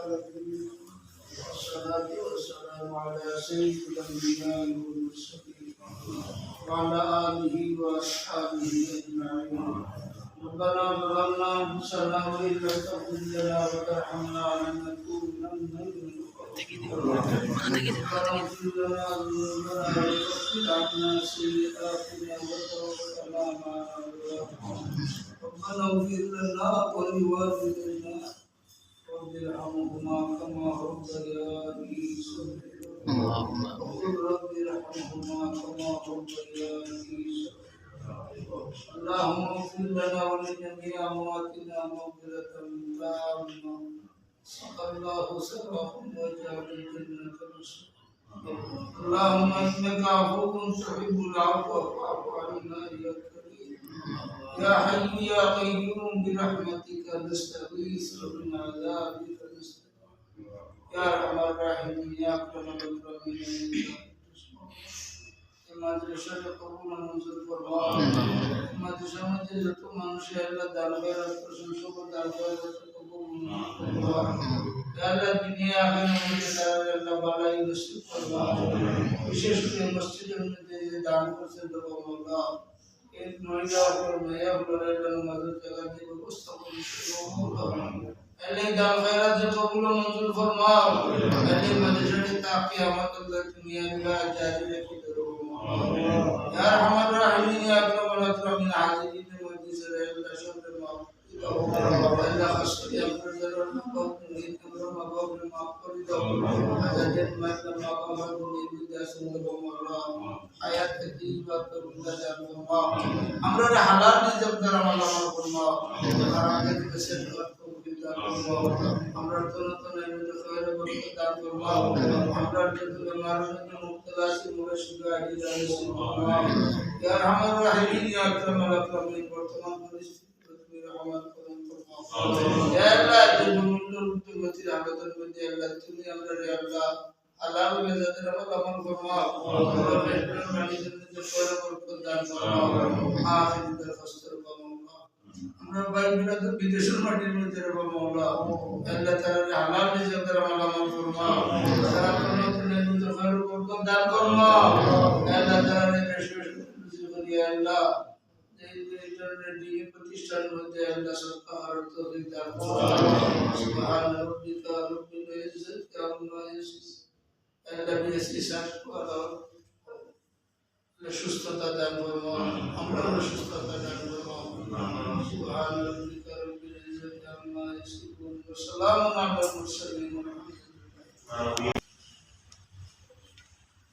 العالمين والصلاة والسلام على سيد الأنبياء والمرسلين وعلى آله وأصحابه أجمعين. ربنا ظلمنا أنفسنا وإن لم تغفر لنا وترحمنا لنكونن من الخاسرين. ربنا اغفر لنا ذنوبنا وكفر عنا سيئاتنا وتوفنا مع الأبرار. ربنا اغفر لنا ولوالدينا رب ارحمهما كما ربياني صغيرا. وقل رب ارحمهما كما ربياني صغيرا. اللهم اغفر لنا ولجميع امواتنا مغفرة تامة سقى الله سرهم وجعل الجنة نصيبا. اللهم انك عفو تحب العفو فاعف عنا يا كريم. يا حي يا قيوم برحمتك نستغيث ومن عذابك نستغيث. يا ارحم الراحمين يا اكرم الاكرمين. মাদ্রাসার কবুল মঞ্জুর ফরমাও। মাদ্রাসার মধ্যে যত মানুষ আল্লাহ দান খয়রাত প্রশংসা করে দান খয়রাত কবুল মঞ্জুর ফরমাও। ইয়া আল্লাহ দুনিয়া আখিরাতের মধ্যে তার আল্লাহ বালাই নসিব ফরমাও। বিশেষ করে মসজিদের মধ্যে যে দান করেছেন রব মাওলা এক মহিলা और नया बड़े मदद जगह की व्यवस्था करी अल्लाह दान खैरात जो कबूल मंजूर फरमाओ। अल्लाह मदरसे ताकि अमत अल्लाह दुनिया में जारी रखे يا ارحم الراحمين يا اكرم الاكرمين عاجلين والجزر الا شر ما الا خشي امر ما قبل ما قبل ما قبل عدد ما لما قبل من داسن الله حيات كتيبه تبدا جامع امر حلال نجم درم الله فرما قران के से আমরা তরতন এর খৈর বরকত দান ফরমাও। আমরা যত মারুফে মুক্তলা সে মুরশিদ আদি জানিস ইয়া রহমান রহিম ইয়া আকরামুল আকরামিন। বর্তমান পরিস্থিতি তুমি রহমত করুন ফরমাও। ইয়া আল্লাহ জুনুল উম্মতি হালাতের মধ্যে আল্লাহ তুমি আমরা রে আল্লাহ আল্লাহ বে যাদের আমল ফরমাও। আমরা বেহতর মানিদের মধ্যে খৈর বরকত দান ফরমাও। আখির দরখাস্ত আমরা বাইরে তো বিদেশের মাটির মধ্যে রব মাওলা আল্লাহ তাআলা হালাল রিজিক দ্বারা মালামাল ফরমাও। সারা দুনিয়ার মধ্যে খৈর বরকত দান ফরমাও। আল্লাহ তাআলা বেশি বেশি করিয়া আল্লাহ এই ধরনের দিনের প্রতিষ্ঠানের মধ্যে আল্লাহ সরকার তৌফিক দান ফরমাও। সুবহান রাব্বিকা রাব্বিল ইজ্জাতি আম্মা ইয়াসিফুন। আল্লাহ বিদেশি সাকওয়ালা সুস্থতা দান ফরমাও। আমরা সুস্থতা দান ফরমাও। سبحان ربك رب العزة عما يصفون وسلام على المرسلين.